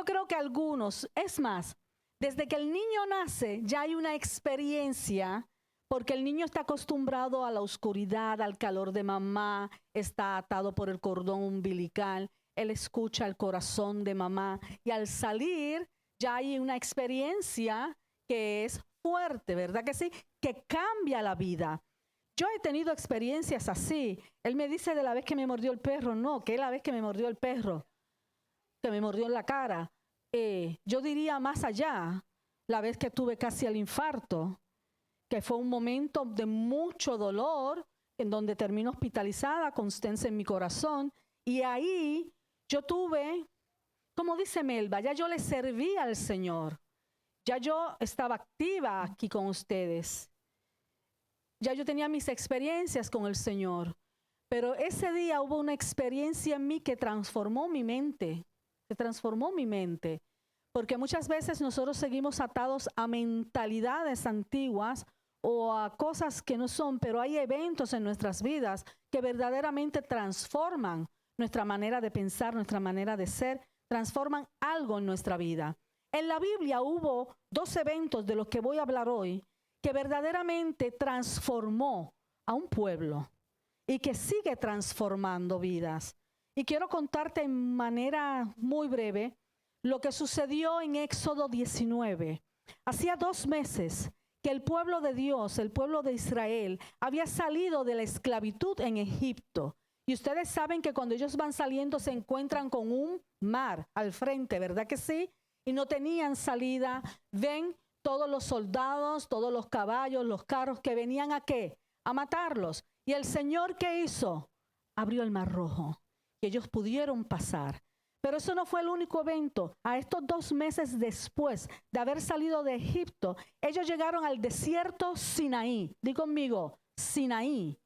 creo que algunos, es más, desde que el niño nace ya hay una experiencia, porque el niño está acostumbrado a la oscuridad, al calor de mamá, está atado por el cordón umbilical, él escucha el corazón de mamá y al salir ya hay una experiencia que es fuerte, ¿verdad que sí? Que cambia la vida. Yo he tenido experiencias así. Él me dice de la vez que me mordió el perro, no, que es la vez que me mordió el perro, que me mordió en la cara. Yo diría más allá, la vez que tuve casi el infarto, que fue un momento de mucho dolor, en donde terminé hospitalizada con stents en mi corazón, y ahí yo tuve, como dice Melba, ya yo le serví al Señor, ya yo estaba activa aquí con ustedes, ya yo tenía mis experiencias con el Señor, pero ese día hubo una experiencia en mí que transformó mi mente, porque muchas veces nosotros seguimos atados a mentalidades antiguas o a cosas que no son, pero hay eventos en nuestras vidas que verdaderamente transforman nuestra manera de pensar, nuestra manera de ser, transforman algo en nuestra vida. En la Biblia hubo 2 eventos de los que voy a hablar hoy que verdaderamente transformó a un pueblo y que sigue transformando vidas. Y quiero contarte en manera muy breve lo que sucedió en Éxodo 19. Hacía 2 meses que el pueblo de Dios, el pueblo de Israel, había salido de la esclavitud en Egipto. Y ustedes saben que cuando ellos van saliendo se encuentran con un mar al frente, ¿verdad que sí? Y no tenían salida. Ven todos los soldados, todos los caballos, los carros que venían ¿a qué? A matarlos. Y el Señor, ¿qué hizo? Abrió el mar rojo y ellos pudieron pasar. Pero eso no fue el único evento. A estos 2 meses después de haber salido de Egipto, ellos llegaron al desierto Sinaí. Di conmigo, Sinaí.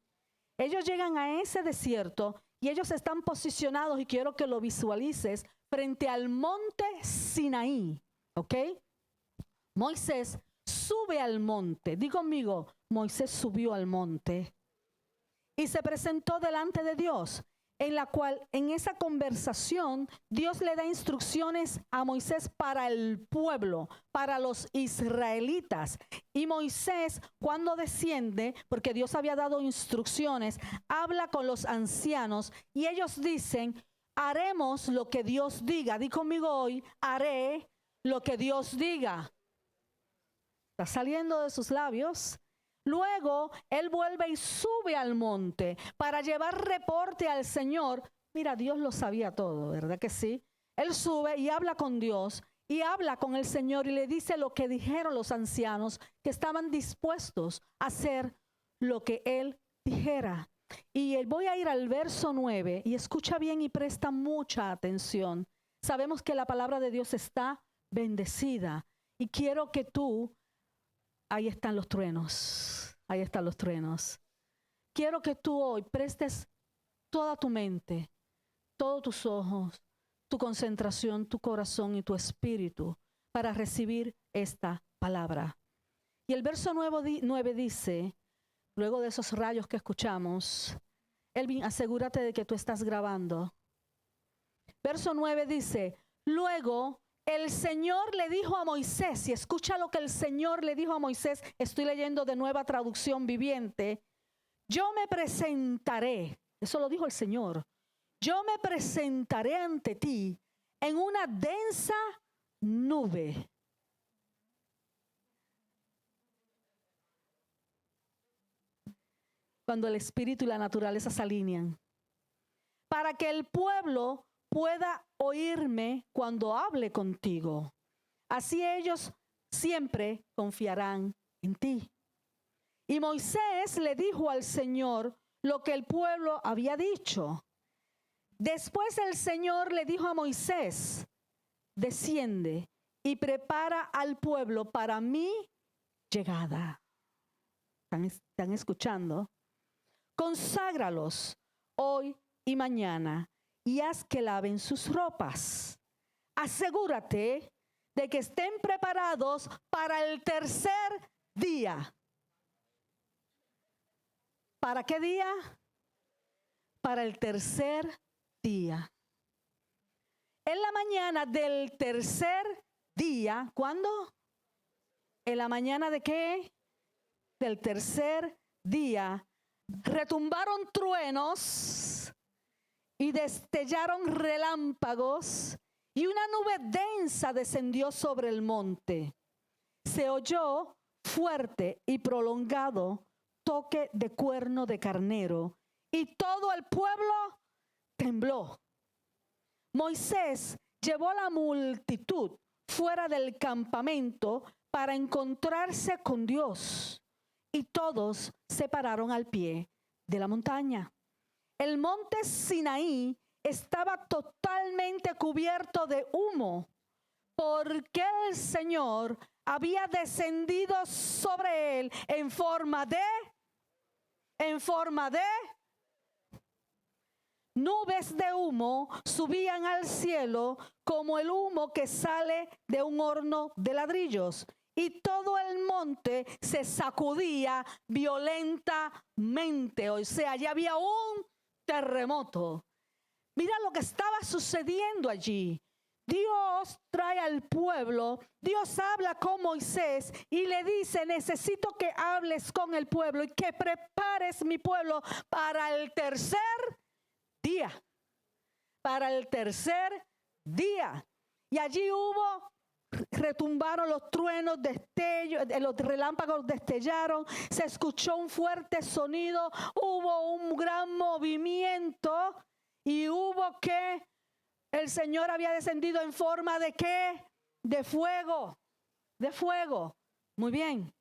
Ellos llegan a ese desierto y ellos están posicionados, y quiero que lo visualices, frente al monte Sinaí. ¿Ok? Moisés sube al monte. Di conmigo, Moisés subió al monte y se presentó delante de Dios, en la cual en esa conversación Dios le da instrucciones a Moisés para el pueblo, para los israelitas. Y Moisés, cuando desciende, porque Dios había dado instrucciones, habla con los ancianos y ellos dicen, haremos lo que Dios diga. Di conmigo hoy, haré lo que Dios diga. Está saliendo de sus labios. Luego, él vuelve y sube al monte para llevar reporte al Señor. Mira, Dios lo sabía todo, ¿verdad que sí? Él sube y habla con Dios y habla con el Señor y le dice lo que dijeron los ancianos, que estaban dispuestos a hacer lo que él dijera. Y voy a ir al verso 9 y escucha bien y presta mucha atención. Sabemos que la palabra de Dios está bendecida y quiero que tú... Ahí están los truenos, ahí están los truenos. Quiero que tú hoy prestes toda tu mente, todos tus ojos, tu concentración, tu corazón y tu espíritu para recibir esta palabra. Y el verso 9 dice, luego de esos rayos que escuchamos, Elvin, asegúrate de que tú estás grabando. Verso 9 dice, luego el Señor le dijo a Moisés, y escucha lo que el Señor le dijo a Moisés, estoy leyendo de Nueva Traducción Viviente, yo me presentaré, eso lo dijo el Señor, yo me presentaré ante ti en una densa nube. Cuando el espíritu y la naturaleza se alinean, para que el pueblo pueda oírme cuando hable contigo. Así ellos siempre confiarán en ti. Y Moisés le dijo al Señor lo que el pueblo había dicho. Después el Señor le dijo a Moisés, desciende y prepara al pueblo para mi llegada. ¿Están escuchando? Conságralos hoy y mañana y haz que laven sus ropas. Asegúrate de que estén preparados para el tercer día. ¿Para qué día? Para el tercer día. En la mañana del tercer día, ¿cuándo? En la mañana de qué? Del tercer día, retumbaron truenos y destellaron relámpagos y una nube densa descendió sobre el monte. Se oyó fuerte y prolongado toque de cuerno de carnero y todo el pueblo tembló. Moisés llevó a la multitud fuera del campamento para encontrarse con Dios y todos se pararon al pie de la montaña. El monte Sinaí estaba totalmente cubierto de humo porque el Señor había descendido sobre él en forma de nubes de humo subían al cielo como el humo que sale de un horno de ladrillos. Y todo el monte se sacudía violentamente. O sea, ya había un terremoto. Mira lo que estaba sucediendo allí. Dios trae al pueblo, Dios habla con Moisés y le dice, necesito que hables con el pueblo y que prepares mi pueblo para el tercer día. Para el tercer día. Y allí retumbaron los truenos, destellos, los relámpagos destellaron, se escuchó un fuerte sonido, hubo un gran movimiento y hubo que el Señor había descendido en forma de ¿qué? De fuego, de fuego. Muy bien.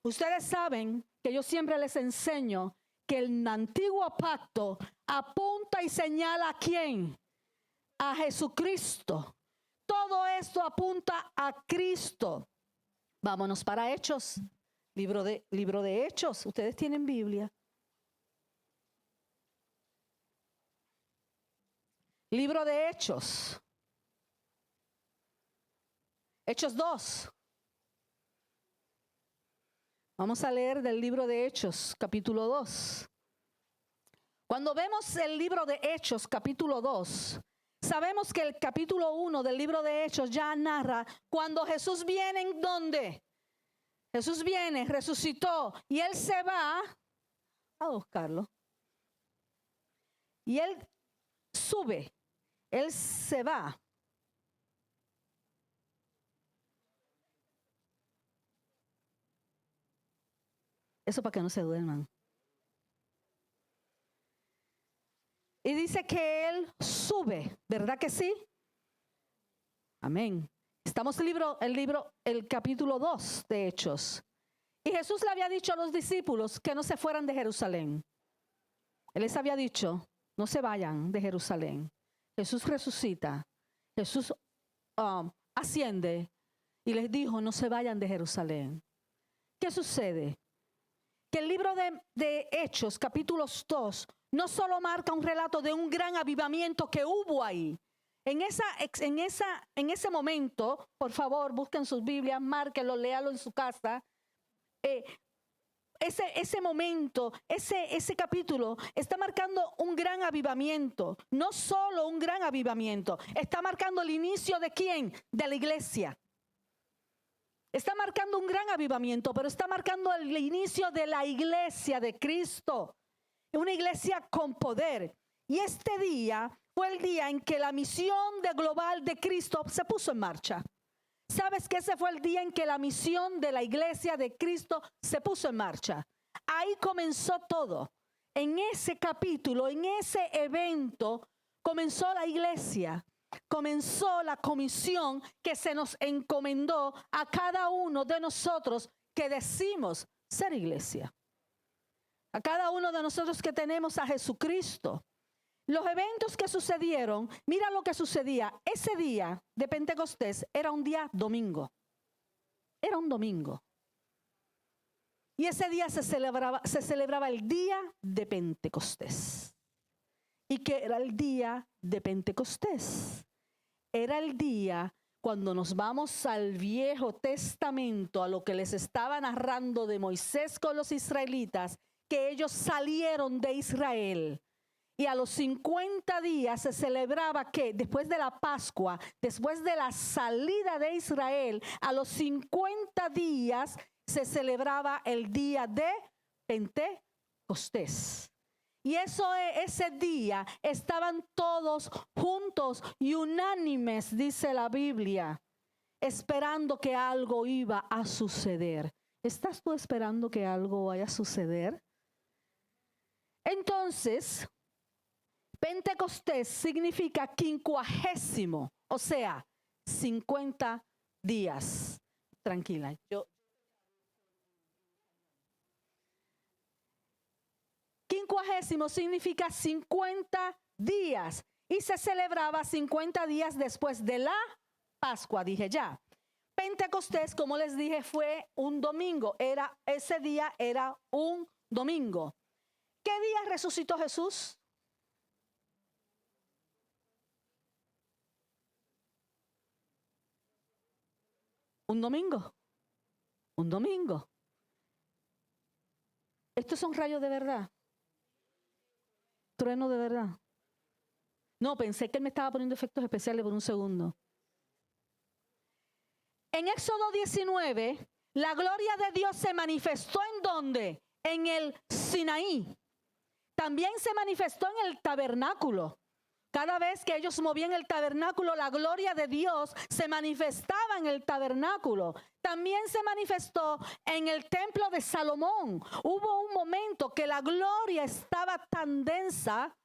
Ustedes saben que yo siempre les enseño que el antiguo pacto apunta y señala ¿a quién? A Jesucristo. Todo esto apunta a Cristo. Vámonos para Hechos. Libro de Hechos. Ustedes tienen Biblia. Libro de Hechos. Hechos 2. Vamos a leer del libro de Hechos, capítulo 2. Cuando vemos el libro de Hechos, capítulo 2, sabemos que el capítulo 1 del libro de Hechos ya narra cuando Jesús viene en donde. Jesús viene, resucitó y él se va a buscarlo. Y él sube, él se va. Eso para que no se duerman. Y dice que él sube, ¿verdad que sí? Amén. Estamos el capítulo 2 de Hechos. Y Jesús le había dicho a los discípulos que no se fueran de Jerusalén. Él les había dicho, no se vayan de Jerusalén. Jesús resucita. Jesús asciende y les dijo, no se vayan de Jerusalén. ¿Qué sucede? Que el libro de Hechos, capítulo 2, no solo marca un relato de un gran avivamiento que hubo ahí. En ese momento, por favor, busquen sus Biblias, márquenlo, léalo en su casa. Ese momento, ese capítulo está marcando un gran avivamiento. No solo un gran avivamiento, está marcando el inicio de ¿quién? De la iglesia. Está marcando un gran avivamiento, pero está marcando el inicio de la iglesia de Cristo. Una iglesia con poder. Y este día fue el día en que la misión global de Cristo se puso en marcha. ¿Sabes que ese fue el día en que la misión de la iglesia de Cristo se puso en marcha? Ahí comenzó todo. En ese capítulo, en ese evento, comenzó la iglesia. Comenzó la comisión que se nos encomendó a cada uno de nosotros que decimos ser iglesia. A cada uno de nosotros que tenemos a Jesucristo. Los eventos que sucedieron, mira lo que sucedía. Ese día de Pentecostés era un día domingo. Era un domingo. Y ese día se celebraba el día de Pentecostés. ¿Y qué era el día de Pentecostés? Era el día cuando nos vamos al Viejo Testamento, a lo que les estaba narrando de Moisés con los israelitas, que ellos salieron de Israel Y a los 50 días se celebraba que después de la Pascua, después de la salida de Israel, a los 50 días se celebraba el día de Pentecostés. Y ese día estaban todos juntos y unánimes, dice la Biblia, esperando que algo iba a suceder. ¿Estás tú esperando que algo vaya a suceder? Entonces, Pentecostés significa 50, o sea, 50 días. Tranquila, 50 significa 50 días y se celebraba 50 días después de la Pascua, dije ya. Pentecostés, como les dije, fue un domingo. Ese día era un domingo. ¿Qué día resucitó Jesús? Un domingo. Un domingo. Estos son rayos de verdad. Trueno de verdad. No, pensé que él me estaba poniendo efectos especiales por un segundo. En Éxodo 19, la gloria de Dios se manifestó ¿en dónde? En el Sinaí. También se manifestó en el tabernáculo. Cada vez que ellos movían el tabernáculo, la gloria de Dios se manifestaba en el tabernáculo. También se manifestó en el templo de Salomón. Hubo un momento que la gloria estaba tan densa,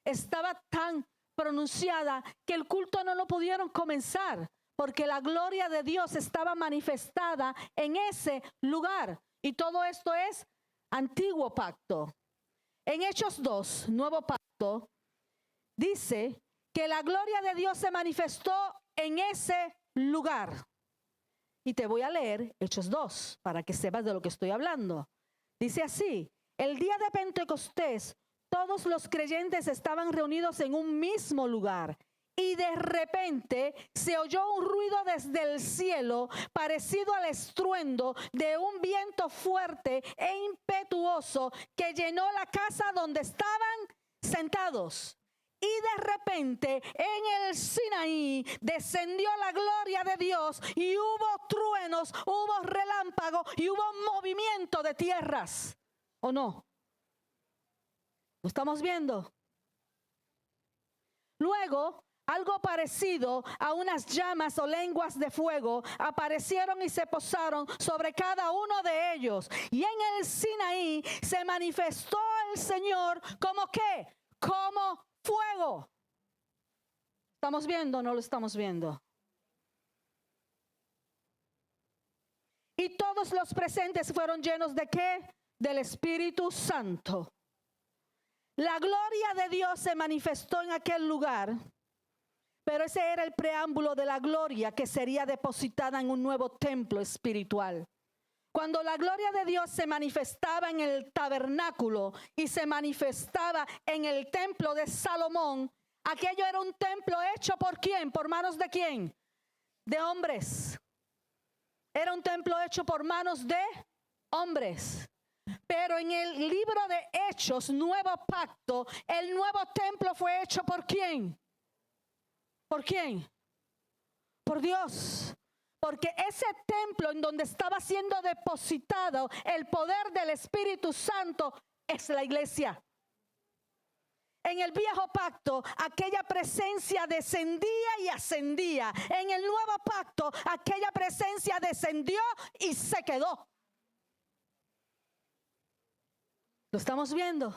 estaba tan pronunciada, que el culto no lo pudieron comenzar, porque la gloria de Dios estaba manifestada en ese lugar. Y todo esto es antiguo pacto. En Hechos 2, nuevo pacto, dice que la gloria de Dios se manifestó en ese lugar. Y te voy a leer Hechos 2 para que sepas de lo que estoy hablando. Dice así: el día de Pentecostés, todos los creyentes estaban reunidos en un mismo lugar. Y de repente se oyó un ruido desde el cielo parecido al estruendo de un viento fuerte e impetuoso que llenó la casa donde estaban sentados. Y de repente en el Sinaí descendió la gloria de Dios y hubo truenos, hubo relámpagos y hubo movimiento de tierras. ¿O no? ¿Lo estamos viendo? Luego, algo parecido a unas llamas o lenguas de fuego aparecieron y se posaron sobre cada uno de ellos. Y en el Sinaí se manifestó el Señor como ¿qué? Como fuego. ¿Estamos viendo o no lo estamos viendo? Y todos los presentes fueron llenos ¿de qué? Del Espíritu Santo. La gloria de Dios se manifestó en aquel lugar, pero ese era el preámbulo de la gloria que sería depositada en un nuevo templo espiritual. Cuando la gloria de Dios se manifestaba en el tabernáculo y se manifestaba en el templo de Salomón, aquello era un templo hecho ¿por quién? ¿Por manos de quién? De hombres. Era un templo hecho por manos de hombres. Pero en el libro de Hechos, Nuevo Pacto, el nuevo templo fue hecho ¿por quién? ¿Por quién? Por Dios. Porque ese templo en donde estaba siendo depositado el poder del Espíritu Santo es la iglesia. En el viejo pacto, aquella presencia descendía y ascendía. En el nuevo pacto, aquella presencia descendió y se quedó. ¿Lo estamos viendo?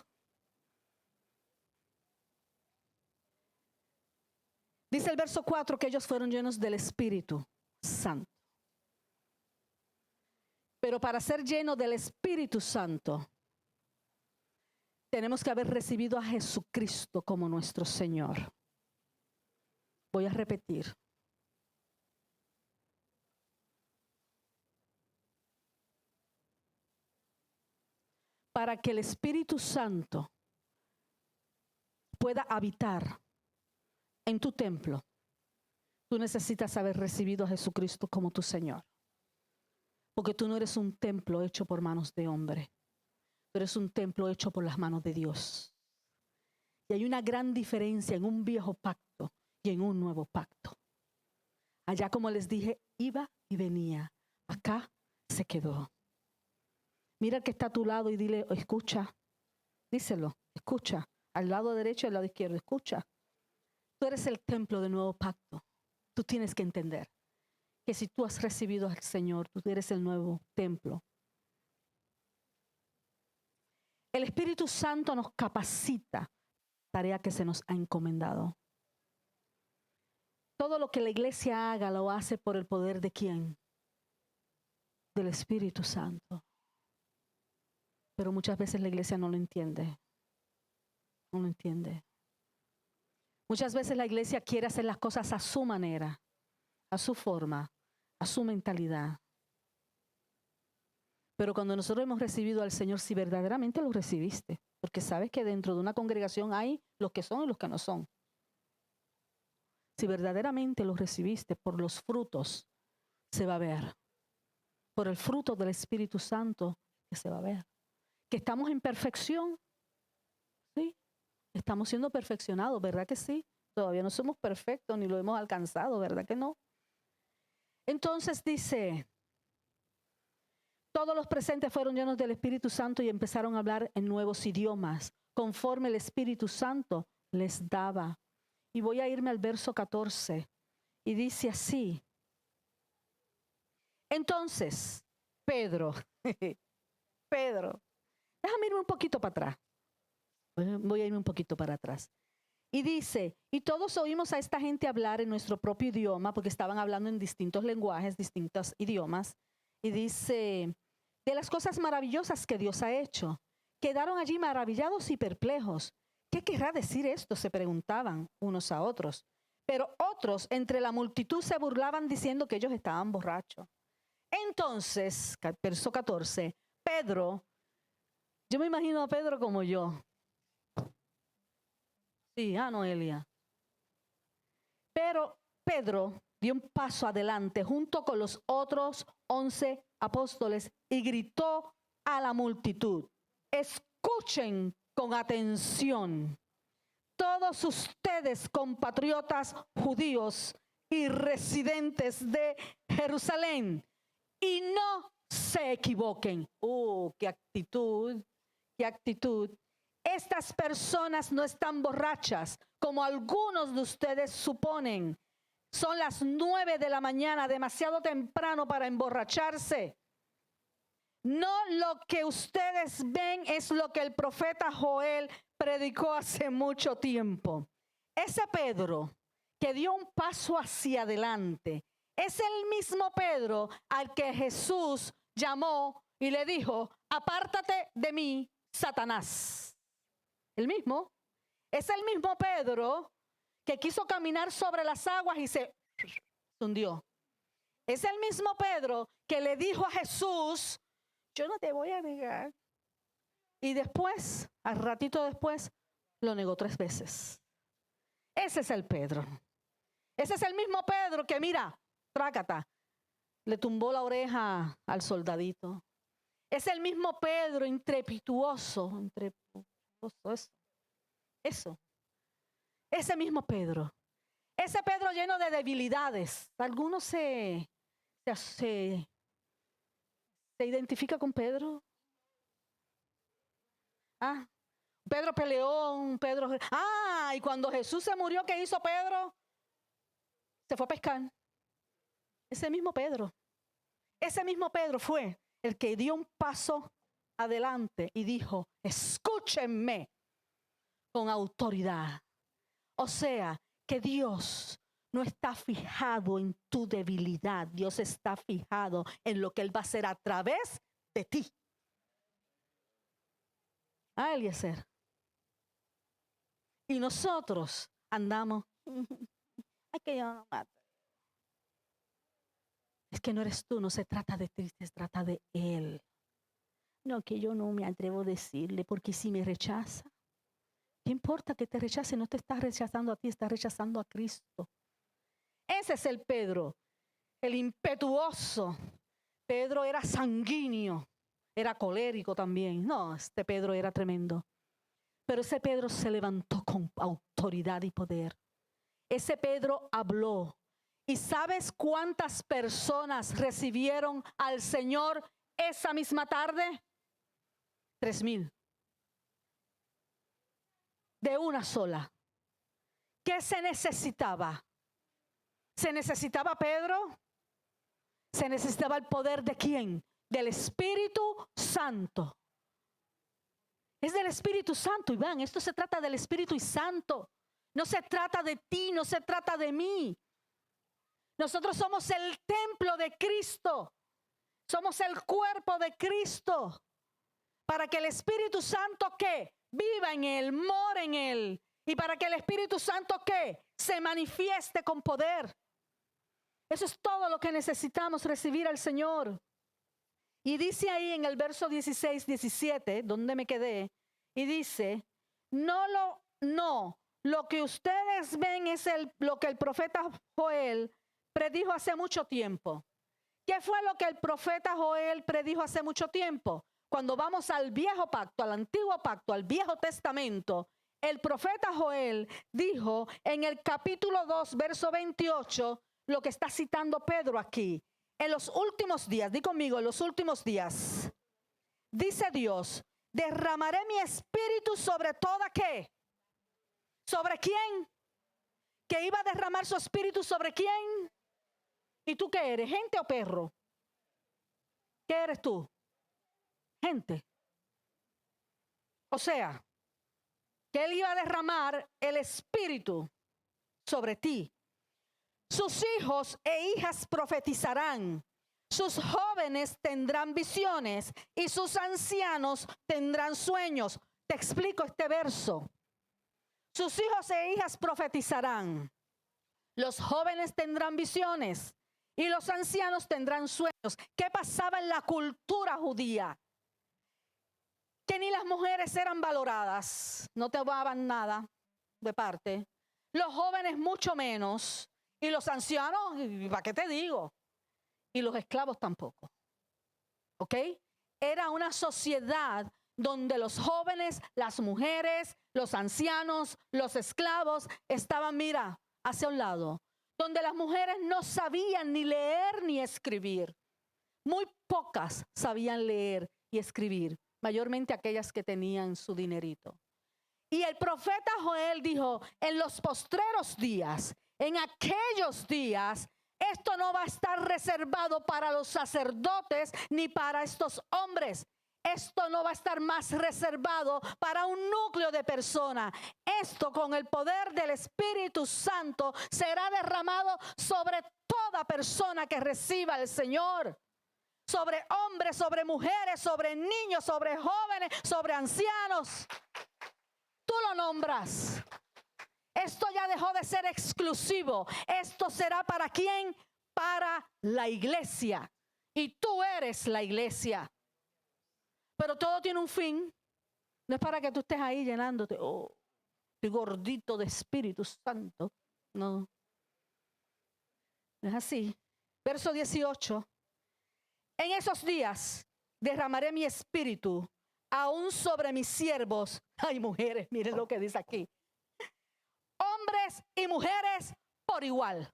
Dice el verso 4 que ellos fueron llenos del Espíritu Santo. Pero para ser llenos del Espíritu Santo, tenemos que haber recibido a Jesucristo como nuestro Señor. Voy a repetir. Para que el Espíritu Santo pueda habitar en tu templo, tú necesitas haber recibido a Jesucristo como tu Señor. Porque tú no eres un templo hecho por manos de hombre. Tú eres un templo hecho por las manos de Dios. Y hay una gran diferencia en un viejo pacto y en un nuevo pacto. Allá, como les dije, iba y venía. Acá se quedó. Mira el que está a tu lado y dile, escucha. Díselo, escucha. Al lado derecho y al lado izquierdo, escucha. Tú eres el templo del nuevo pacto. Tú tienes que entender que si tú has recibido al Señor, tú eres el nuevo templo. El Espíritu Santo nos capacita la tarea que se nos ha encomendado. Todo lo que la iglesia haga lo hace por el poder ¿de quién? Del Espíritu Santo. Pero muchas veces la iglesia no lo entiende. No lo entiende. Muchas veces la iglesia quiere hacer las cosas a su manera, a su forma, a su mentalidad. Pero cuando nosotros hemos recibido al Señor, si verdaderamente lo recibiste, porque sabes que dentro de una congregación hay los que son y los que no son. Si verdaderamente lo recibiste, por los frutos se va a ver. Por el fruto del Espíritu Santo que se va a ver. Que estamos en perfección. Sí, estamos siendo perfeccionados, ¿verdad que sí? Todavía no somos perfectos ni lo hemos alcanzado, ¿verdad que no? Entonces dice, todos los presentes fueron llenos del Espíritu Santo y empezaron a hablar en nuevos idiomas, conforme el Espíritu Santo les daba. Y voy a irme al verso 14. Y dice así. Entonces, Pedro, déjame irme un poquito para atrás. Voy a irme un poquito para atrás. Y dice, y todos oímos a esta gente hablar en nuestro propio idioma, porque estaban hablando en distintos lenguajes, distintos idiomas. Y dice, de las cosas maravillosas que Dios ha hecho. Quedaron allí maravillados y perplejos. ¿Qué querrá decir esto?, se preguntaban unos a otros. Pero otros entre la multitud se burlaban diciendo que ellos estaban borrachos. Entonces, verso 14, Pedro, yo me imagino a Pedro como yo. Sí, Noelia. Pero Pedro dio un paso adelante junto con los otros 11 apóstoles y gritó a la multitud, escuchen con atención, todos ustedes compatriotas judíos y residentes de Jerusalén, y no se equivoquen. ¡Qué actitud! ¡Qué actitud! Estas personas no están borrachas, como algunos de ustedes suponen. Son las 9 de la mañana, demasiado temprano para emborracharse. No lo que ustedes ven es lo que el profeta Joel predicó hace mucho tiempo. Ese Pedro que dio un paso hacia adelante es el mismo Pedro al que Jesús llamó y le dijo, apártate de mí, Satanás. El mismo. Es el mismo Pedro que quiso caminar sobre las aguas y se hundió. Es el mismo Pedro que le dijo a Jesús, yo no te voy a negar. Y después, al ratito después, lo negó 3 veces. Ese es el Pedro. Ese es el mismo Pedro que, mira, trácata, le tumbó la oreja al soldadito. Es el mismo Pedro intrepiduoso, eso. Ese mismo Pedro. Ese Pedro lleno de debilidades. Algunos se identifica con Pedro. Pedro peleón, Pedro. Y cuando Jesús se murió, ¿qué hizo Pedro? Se fue a pescar. Ese mismo Pedro fue el que dio un paso adelante y dijo, escúchenme con autoridad. O sea, que Dios no está fijado en tu debilidad. Dios está fijado en lo que Él va a hacer a través de ti. Eliezer. Y nosotros andamos. Ay, que yo no mato. Es que no eres tú, no se trata de ti, se trata de Él. No, que yo no me atrevo a decirle, porque si me rechaza, ¿qué importa que te rechace? No te estás rechazando a ti, estás rechazando a Cristo. Ese es el Pedro, el impetuoso. Pedro era sanguíneo, era colérico también. No, este Pedro era tremendo. Pero ese Pedro se levantó con autoridad y poder. Ese Pedro habló. ¿Y sabes cuántas personas recibieron al Señor esa misma tarde? 3,000. De una sola. ¿Qué se necesitaba? ¿Se necesitaba Pedro? ¿Se necesitaba el poder de quién? Del Espíritu Santo. Es del Espíritu Santo, Iván. Esto se trata del Espíritu Santo. No se trata de ti, no se trata de mí. Nosotros somos el templo de Cristo. Somos el cuerpo de Cristo. Para que el Espíritu Santo, ¿qué? Viva en él, mora en él. Y para que el Espíritu Santo, ¿qué? Se manifieste con poder. Eso es todo lo que necesitamos recibir al Señor. Y dice ahí en el verso 16, 17, donde me quedé, y dice, lo que ustedes ven es lo que el profeta Joel predijo hace mucho tiempo. ¿Qué fue lo que el profeta Joel predijo hace mucho tiempo? Cuando vamos al viejo pacto, al antiguo pacto, al viejo testamento, el profeta Joel dijo en el capítulo 2, verso 28, lo que está citando Pedro aquí. En los últimos días, di conmigo, en los últimos días, dice Dios, derramaré mi espíritu sobre toda ¿qué? ¿Sobre quién? ¿Que iba a derramar su espíritu sobre quién? ¿Y tú qué eres? ¿Gente o perro? ¿Qué eres tú? Gente. O sea, que él iba a derramar el espíritu sobre ti. Sus hijos e hijas profetizarán, sus jóvenes tendrán visiones y sus ancianos tendrán sueños. Te explico este verso. Sus hijos e hijas profetizarán, los jóvenes tendrán visiones y los ancianos tendrán sueños. ¿Qué pasaba en la cultura judía? Que ni las mujeres eran valoradas, no te daban nada de parte. Los jóvenes mucho menos. Y los ancianos, ¿para qué te digo? Y los esclavos tampoco. ¿Ok? Era una sociedad donde los jóvenes, las mujeres, los ancianos, los esclavos estaban, mira, hacia un lado. Donde las mujeres no sabían ni leer ni escribir. Muy pocas sabían leer y escribir. Mayormente aquellas que tenían su dinerito. Y el profeta Joel dijo, en los postreros días, en aquellos días, esto no va a estar reservado para los sacerdotes ni para estos hombres. Esto no va a estar más reservado para un núcleo de personas. Esto con el poder del Espíritu Santo será derramado sobre toda persona que reciba al Señor. Sobre hombres, sobre mujeres, sobre niños, sobre jóvenes, sobre ancianos. Tú lo nombras. Esto ya dejó de ser exclusivo. Esto será para quién? Para la iglesia. Y tú eres la iglesia. Pero todo tiene un fin. No es para que tú estés ahí llenándote. Oh, estoy gordito de Espíritu Santo. No. No es así. Verso 18. En esos días derramaré mi espíritu aún sobre mis siervos. Ay, mujeres, miren lo que dice aquí. Hombres y mujeres por igual.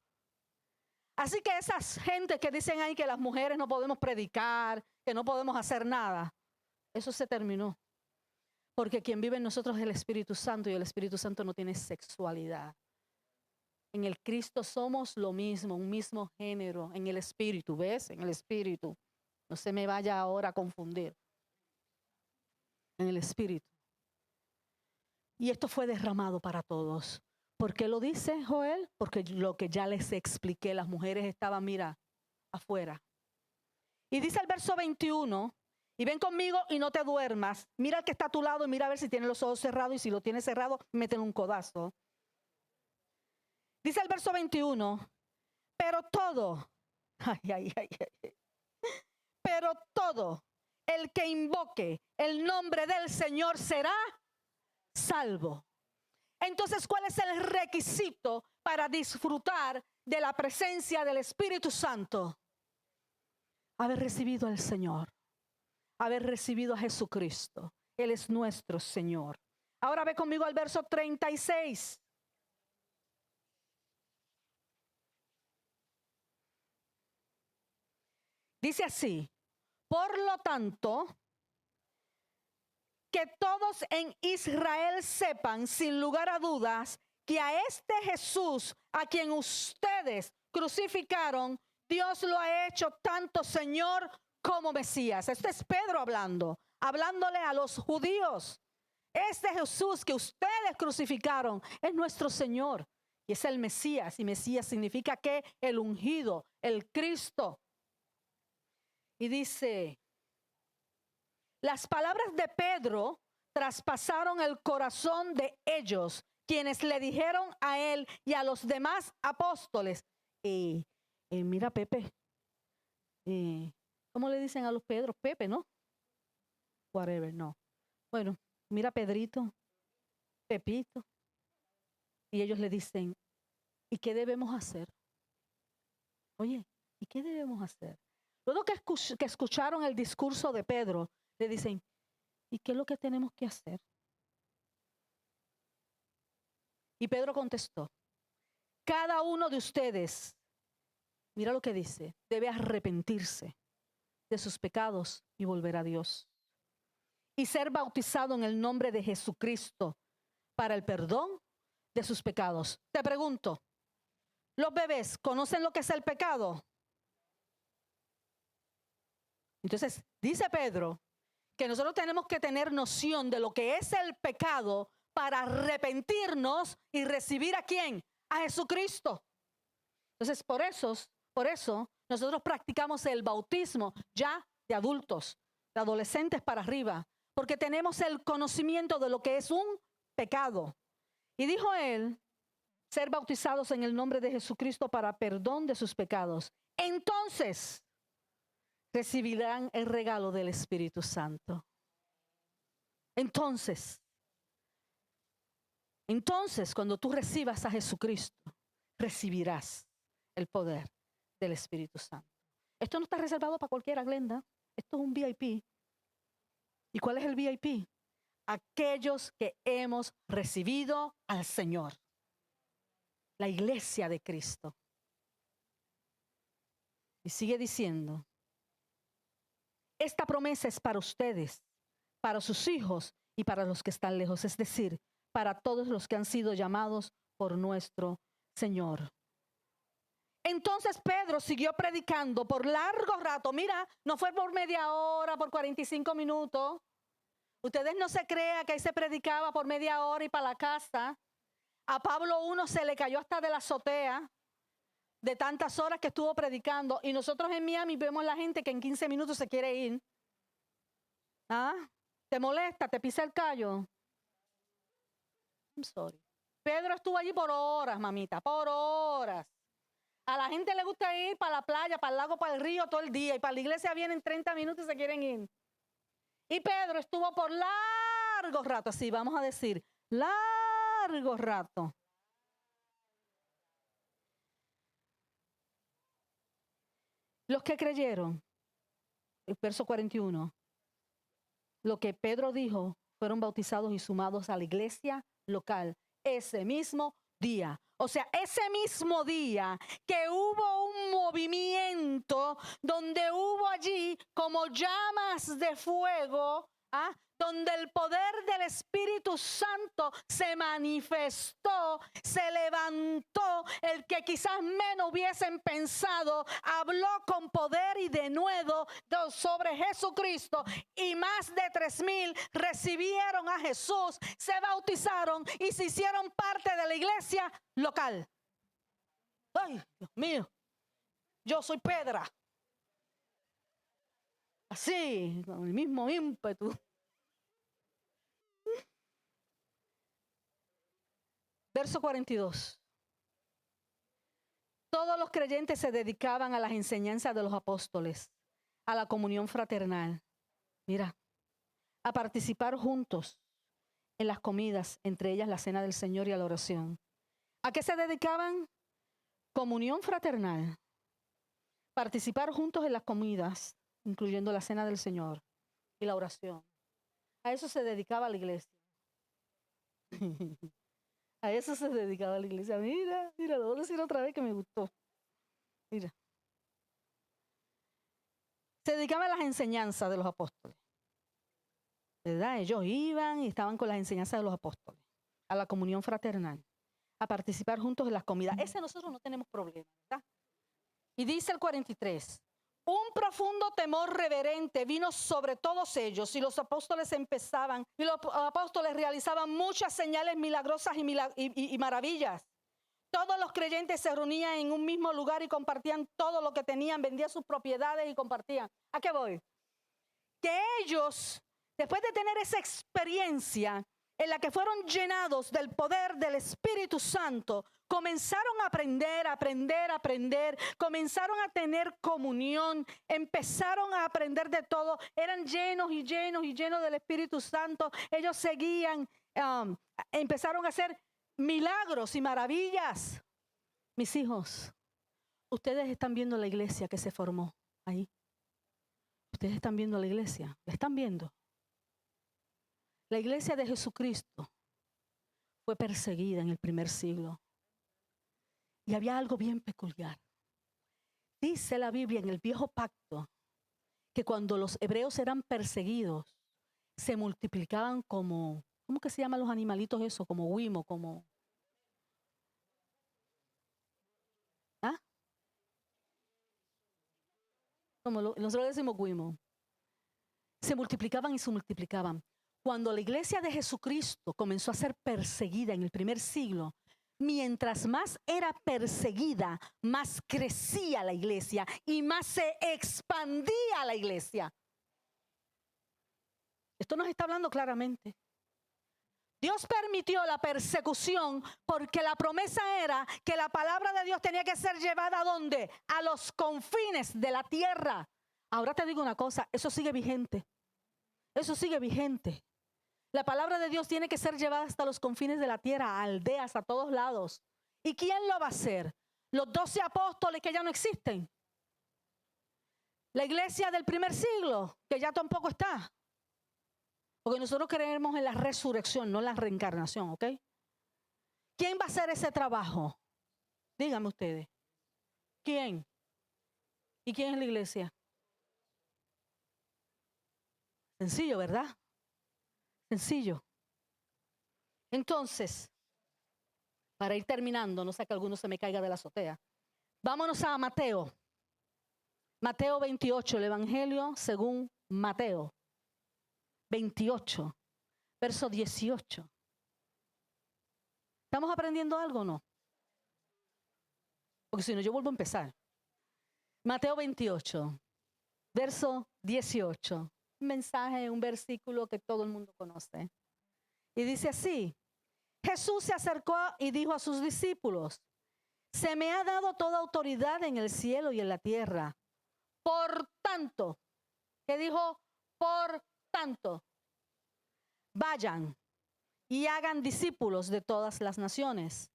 Así que esas gente que dicen ahí que las mujeres no podemos predicar, que no podemos hacer nada, eso se terminó. Porque quien vive en nosotros es el Espíritu Santo y el Espíritu Santo no tiene sexualidad. En el Cristo somos lo mismo, un mismo género, en el Espíritu, ¿ves? En el Espíritu. No se me vaya ahora a confundir. En el Espíritu. Y esto fue derramado para todos. ¿Por qué lo dice Joel? Porque lo que ya les expliqué, las mujeres estaban, mira, afuera. Y dice el verso 21, y ven conmigo y no te duermas. Mira al que está a tu lado y mira a ver si tiene los ojos cerrados, y si lo tiene cerrado, métele un codazo. Dice el verso 21, pero todo, pero todo el que invoque el nombre del Señor será salvo. Entonces, ¿cuál es el requisito para disfrutar de la presencia del Espíritu Santo? Haber recibido al Señor, haber recibido a Jesucristo. Él es nuestro Señor. Ahora ve conmigo al verso 36. Dice así: por lo tanto, que todos en Israel sepan sin lugar a dudas que a este Jesús, a quien ustedes crucificaron, Dios lo ha hecho tanto Señor como Mesías. Este es Pedro hablándole a los judíos. Este Jesús que ustedes crucificaron es nuestro Señor y es el Mesías. Y Mesías significa que el ungido, el Cristo. Y dice: las palabras de Pedro traspasaron el corazón de ellos, quienes le dijeron a él y a los demás apóstoles. Mira, Pepe. ¿Cómo le dicen a los Pedros? Pepe, ¿no? Whatever, no. Bueno, mira, Pedrito, Pepito. Y ellos le dicen: ¿y qué debemos hacer? Oye, ¿y qué debemos hacer? Luego que escucharon el discurso de Pedro, le dicen: ¿y qué es lo que tenemos que hacer? Y Pedro contestó: cada uno de ustedes, mira lo que dice, debe arrepentirse de sus pecados y volver a Dios. Y ser bautizado en el nombre de Jesucristo para el perdón de sus pecados. Te pregunto, ¿los bebés conocen lo que es el pecado? Entonces, dice Pedro que nosotros tenemos que tener noción de lo que es el pecado para arrepentirnos y recibir ¿a quién? A Jesucristo. Entonces, por eso nosotros practicamos el bautismo ya de adultos, de adolescentes para arriba, porque tenemos el conocimiento de lo que es un pecado. Y dijo él: ser bautizados en el nombre de Jesucristo para perdón de sus pecados. Entonces recibirán el regalo del Espíritu Santo. Entonces, cuando tú recibas a Jesucristo, recibirás el poder del Espíritu Santo. Esto no está reservado para cualquiera, Glenda. Esto es un VIP. ¿Y cuál es el VIP? Aquellos que hemos recibido al Señor. La iglesia de Cristo. Y sigue diciendo: esta promesa es para ustedes, para sus hijos y para los que están lejos, es decir, para todos los que han sido llamados por nuestro Señor. Entonces Pedro siguió predicando por largo rato. Mira, no fue por media hora, por 45 minutos. Ustedes no se crean que ahí se predicaba por media hora y para la casa. A Pablo uno se le cayó hasta de la azotea de tantas horas que estuvo predicando. Y nosotros en Miami vemos la gente que en 15 minutos se quiere ir. ¿Ah? ¿Te molesta? ¿Te pisa el callo? I'm sorry. Pedro estuvo allí por horas, mamita, por horas. A la gente le gusta ir para la playa, para el lago, para el río todo el día. Y para la iglesia vienen 30 minutos y se quieren ir. Y Pedro estuvo por largo rato, así vamos a decir, largo rato. Los que creyeron, el verso 41, lo que Pedro dijo, fueron bautizados y sumados a la iglesia local ese mismo día. O sea, ese mismo día que hubo un movimiento donde hubo allí como llamas de fuego, donde el poder del Espíritu Santo se manifestó, se levantó. El que quizás menos hubiesen pensado, habló con poder y denuedo sobre Jesucristo, y más de 3,000 recibieron a Jesús, se bautizaron y se hicieron parte de la iglesia local. Ay, Dios mío, yo soy Pedra. Así, con el mismo ímpetu. Verso 42. Todos los creyentes se dedicaban a las enseñanzas de los apóstoles, a la comunión fraternal. Mira, a participar juntos en las comidas, entre ellas la cena del Señor y a la oración. ¿A qué se dedicaban? Comunión fraternal. Participar juntos en las comidas, incluyendo la cena del Señor y la oración. A eso se dedicaba la iglesia. A eso se dedicaba la iglesia. Mira, lo voy a decir otra vez que me gustó. Mira. Se dedicaba a las enseñanzas de los apóstoles. ¿Verdad? Ellos iban y estaban con las enseñanzas de los apóstoles, a la comunión fraternal, a participar juntos en las comidas. Ese nosotros no tenemos problema, ¿verdad? Y dice el 43, un profundo temor reverente vino sobre todos ellos y los apóstoles realizaban muchas señales milagrosas y maravillas. Todos los creyentes se reunían en un mismo lugar y compartían todo lo que tenían, vendían sus propiedades y compartían. ¿A qué voy? Que ellos, después de tener esa experiencia en la que fueron llenados del poder del Espíritu Santo, comenzaron a aprender, comenzaron a tener comunión, empezaron a aprender de todo, eran llenos del Espíritu Santo. Ellos seguían, empezaron a hacer milagros y maravillas. Mis hijos, ustedes están viendo la iglesia que se formó ahí. Ustedes están viendo la iglesia, la están viendo. La iglesia de Jesucristo fue perseguida en el primer siglo. Y había algo bien peculiar. Dice la Biblia en el Viejo Pacto que cuando los hebreos eran perseguidos, se multiplicaban como, ¿cómo que se llaman los animalitos eso? Como huimo, como... ¿Ah? Nosotros decimos huimo. Se multiplicaban y se multiplicaban. Cuando la iglesia de Jesucristo comenzó a ser perseguida en el primer siglo, mientras más era perseguida, más crecía la iglesia y más se expandía la iglesia. Esto nos está hablando claramente. Dios permitió la persecución porque la promesa era que la palabra de Dios tenía que ser llevada ¿a dónde? A los confines de la tierra. Ahora te digo una cosa, eso sigue vigente. Eso sigue vigente. La palabra de Dios tiene que ser llevada hasta los confines de la tierra, a aldeas, a todos lados. ¿Y quién lo va a hacer? Los 12 apóstoles que ya no existen. La iglesia del primer siglo, que ya tampoco está. Porque nosotros creemos en la resurrección, no en la reencarnación, ¿ok? ¿Quién va a hacer ese trabajo? Díganme ustedes. ¿Quién? ¿Y quién es la iglesia? Sencillo, ¿verdad? Sencillo. Entonces, para ir terminando, no sé que alguno se me caiga de la azotea. Vámonos a Mateo. Mateo 28, el Evangelio según Mateo. 28, verso 18. ¿Estamos aprendiendo algo o no? Porque si no, yo vuelvo a empezar. Mateo 28, verso 18. Un mensaje, un versículo que todo el mundo conoce. Y dice así: Jesús se acercó y dijo a sus discípulos: se me ha dado toda autoridad en el cielo y en la tierra. Por tanto, ¿qué dijo? Por tanto, vayan y hagan discípulos de todas las naciones,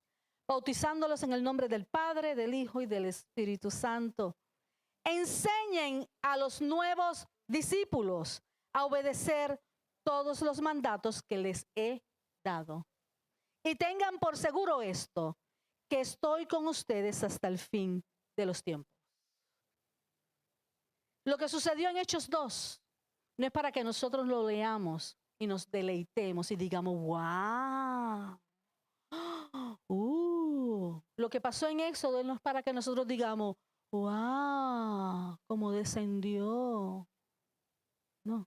bautizándolos en el nombre del Padre, del Hijo y del Espíritu Santo. Enseñen a los nuevos discípulos a obedecer todos los mandatos que les he dado. Y tengan por seguro esto, que estoy con ustedes hasta el fin de los tiempos. Lo que sucedió en Hechos 2 no es para que nosotros lo leamos y nos deleitemos y digamos, wow. Lo que pasó en Éxodo no es para que nosotros digamos, wow, cómo descendió. No.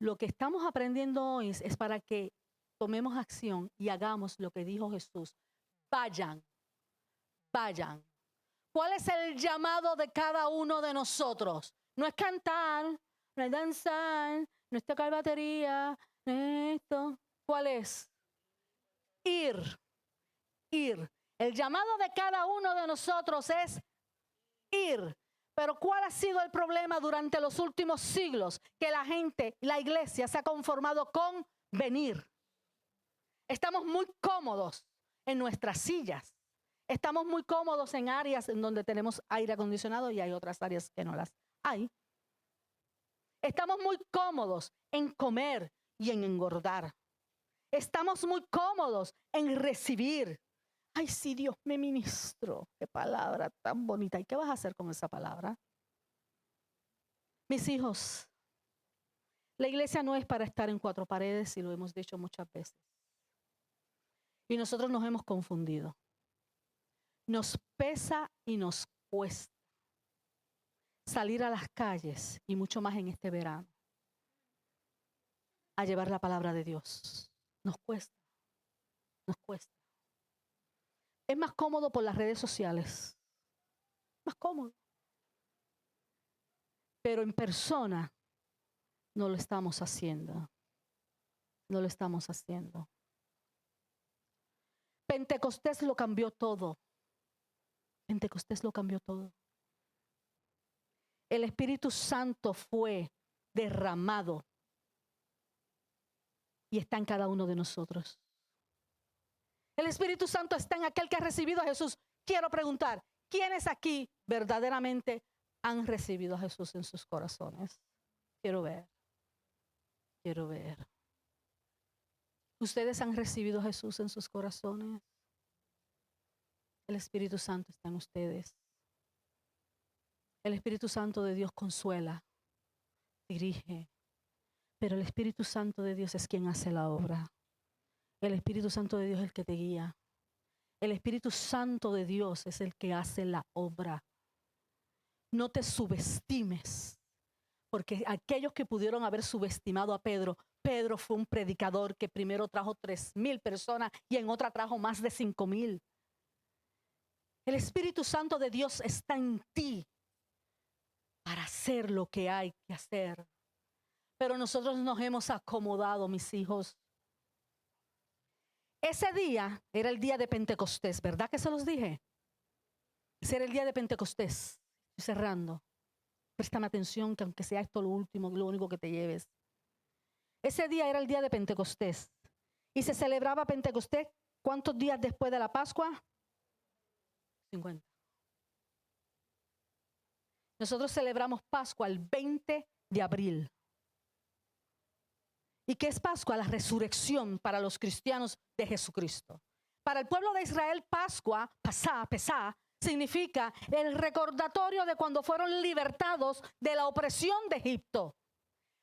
Lo que estamos aprendiendo hoy es para que tomemos acción y hagamos lo que dijo Jesús. Vayan, vayan. ¿Cuál es el llamado de cada uno de nosotros? No es cantar, no es danzar, no es tocar batería, no es esto. ¿Cuál es? Ir, ir. El llamado de cada uno de nosotros es ir. Pero ¿cuál ha sido el problema durante los últimos siglos? Que la gente, la iglesia se ha conformado con venir. Estamos muy cómodos en nuestras sillas. Estamos muy cómodos en áreas en donde tenemos aire acondicionado y hay otras áreas que no las hay. Estamos muy cómodos en comer y en engordar. Estamos muy cómodos en recibir. Ay, sí, Dios me ministró. Qué palabra tan bonita. ¿Y qué vas a hacer con esa palabra? Mis hijos, la iglesia no es para estar en cuatro paredes, y lo hemos dicho muchas veces. Y nosotros nos hemos confundido. Nos pesa y nos cuesta salir a las calles, y mucho más en este verano, a llevar la palabra de Dios. Nos cuesta, nos cuesta. Es más cómodo por las redes sociales, más cómodo. Pero en persona no lo estamos haciendo. No lo estamos haciendo. Pentecostés lo cambió todo. Pentecostés lo cambió todo. El Espíritu Santo fue derramado y está en cada uno de nosotros. El Espíritu Santo está en aquel que ha recibido a Jesús. Quiero preguntar, ¿quiénes aquí verdaderamente han recibido a Jesús en sus corazones? Quiero ver. Quiero ver. ¿Ustedes han recibido a Jesús en sus corazones? El Espíritu Santo está en ustedes. El Espíritu Santo de Dios consuela, dirige, pero el Espíritu Santo de Dios es quien hace la obra. El Espíritu Santo de Dios es el que te guía. El Espíritu Santo de Dios es el que hace la obra. No te subestimes, porque aquellos que pudieron haber subestimado a Pedro, Pedro fue un predicador que primero trajo 3,000 personas y en otra trajo más de 5,000. El Espíritu Santo de Dios está en ti para hacer lo que hay que hacer. Pero nosotros nos hemos acomodado, mis hijos. Ese día era el día de Pentecostés, ¿verdad que se los dije? Ese era el día de Pentecostés. Estoy cerrando. Préstame atención, que aunque sea esto lo último, lo único que te lleves. Ese día era el día de Pentecostés. Y se celebraba Pentecostés, ¿cuántos días después de la Pascua? 50. Nosotros celebramos Pascua el 20 de abril. ¿Y qué es Pascua? La resurrección para los cristianos de Jesucristo. Para el pueblo de Israel, Pascua, Pesá, significa el recordatorio de cuando fueron libertados de la opresión de Egipto.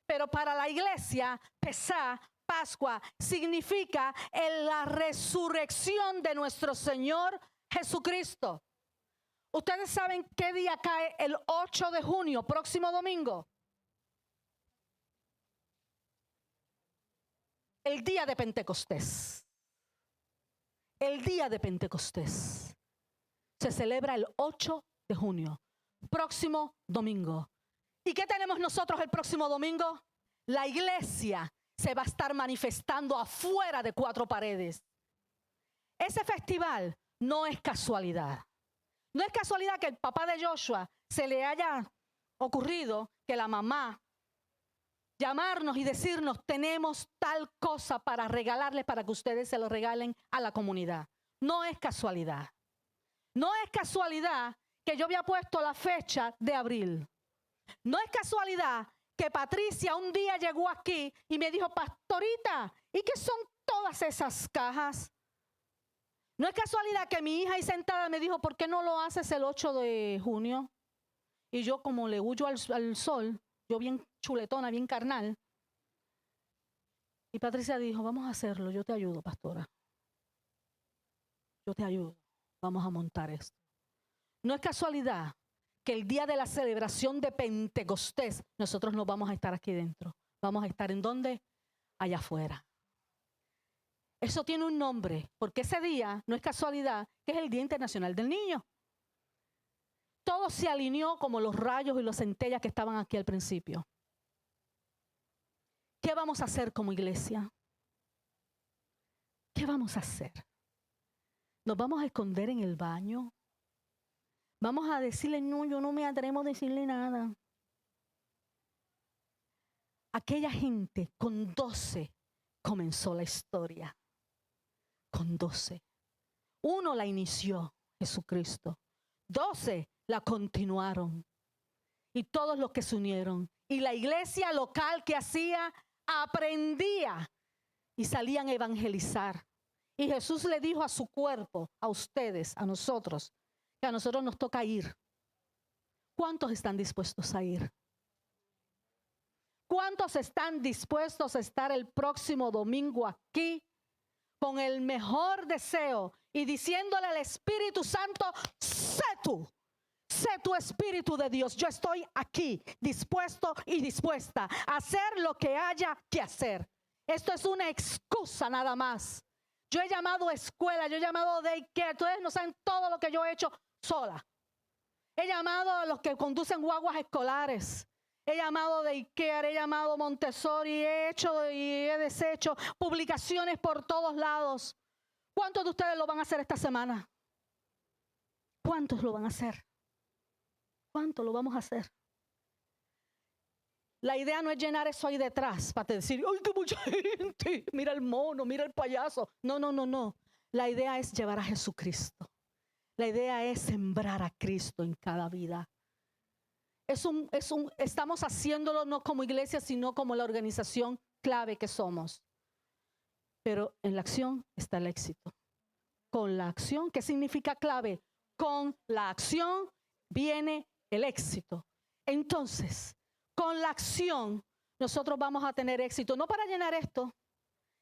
Pero para la iglesia, Pesá, Pascua, significa la resurrección de nuestro Señor Jesucristo. ¿Ustedes saben qué día cae el 8 de junio, próximo domingo? El día de Pentecostés. El día de Pentecostés. Se celebra el 8 de junio, próximo domingo. ¿Y qué tenemos nosotros el próximo domingo? La iglesia se va a estar manifestando afuera de cuatro paredes. Ese festival no es casualidad. No es casualidad que el papá de Joshua se le haya ocurrido que la mamá llamarnos y decirnos, tenemos tal cosa para regalarles para que ustedes se lo regalen a la comunidad. No es casualidad. No es casualidad que yo había puesto la fecha de abril. No es casualidad que Patricia un día llegó aquí y me dijo, pastorita, ¿y qué son todas esas cajas? No es casualidad que mi hija ahí sentada me dijo, ¿por qué no lo haces el 8 de junio? Y yo, como le huyo al sol, yo bien chuletona, bien carnal. Y Patricia dijo, vamos a hacerlo, yo te ayudo, pastora. Yo te ayudo, vamos a montar esto. No es casualidad que el día de la celebración de Pentecostés, nosotros no vamos a estar aquí dentro. Vamos a estar ¿en dónde? Allá afuera. Eso tiene un nombre, porque ese día no es casualidad, que es el Día Internacional del Niño. Todo se alineó como los rayos y las centellas que estaban aquí al principio. ¿Qué vamos a hacer como iglesia? ¿Qué vamos a hacer? ¿Nos vamos a esconder en el baño? ¿Vamos a decirle, no, yo no me atrevo a decirle nada? Aquella gente con 12 comenzó la historia. Con 12. 1 la inició Jesucristo. 12 la continuaron. Y todos los que se unieron. Y la iglesia local que hacía, aprendía y salían a evangelizar. Y Jesús le dijo a su cuerpo, a ustedes, a nosotros, que a nosotros nos toca ir. ¿Cuántos están dispuestos a ir? ¿Cuántos están dispuestos a estar el próximo domingo aquí con el mejor deseo y diciéndole al Espíritu Santo, sé tu Espíritu de Dios, yo estoy aquí dispuesto y dispuesta a hacer lo que haya que hacer? Esto es una excusa nada más. Yo he llamado escuela, yo he llamado daycare, ustedes no saben todo lo que yo he hecho sola. He llamado a los que conducen guaguas escolares. He llamado daycare, he llamado Montessori, he hecho y he deshecho publicaciones por todos lados. ¿Cuántos de ustedes lo van a hacer esta semana? ¿Cuántos lo van a hacer? ¿Cuántos lo vamos a hacer? La idea no es llenar eso ahí detrás para decir, ¡ay, qué mucha gente! Mira el mono, mira el payaso. No, no, no, no. La idea es llevar a Jesucristo. La idea es sembrar a Cristo en cada vida. Estamos haciéndolo no como iglesia, sino como la organización clave que somos. Pero en la acción está el éxito. Con la acción, ¿qué significa clave? Con la acción viene el éxito. Entonces, con la acción, nosotros vamos a tener éxito. No para llenar esto,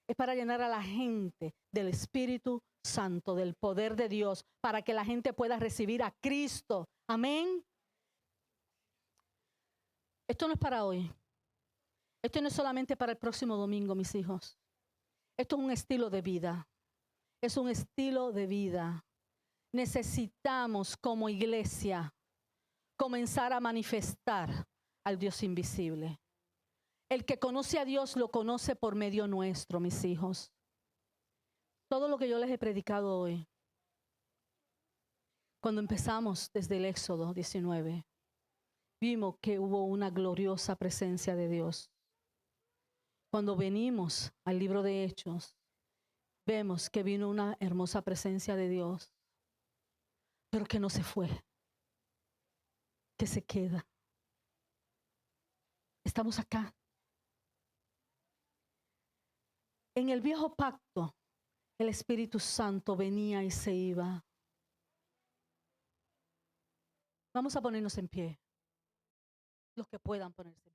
es para llenar a la gente del Espíritu Santo, del poder de Dios, para que la gente pueda recibir a Cristo. Amén. Esto no es para hoy. Esto no es solamente para el próximo domingo, mis hijos. Esto es un estilo de vida. Es un estilo de vida. Necesitamos como iglesia comenzar a manifestar al Dios invisible. El que conoce a Dios lo conoce por medio nuestro, mis hijos. Todo lo que yo les he predicado hoy, cuando empezamos desde el Éxodo 19, vimos que hubo una gloriosa presencia de Dios. Cuando venimos al libro de Hechos, vemos que vino una hermosa presencia de Dios, pero que no se fue, que se queda. Estamos acá. En el viejo pacto, el Espíritu Santo venía y se iba. Vamos a ponernos en pie. Los que puedan ponerse en pie.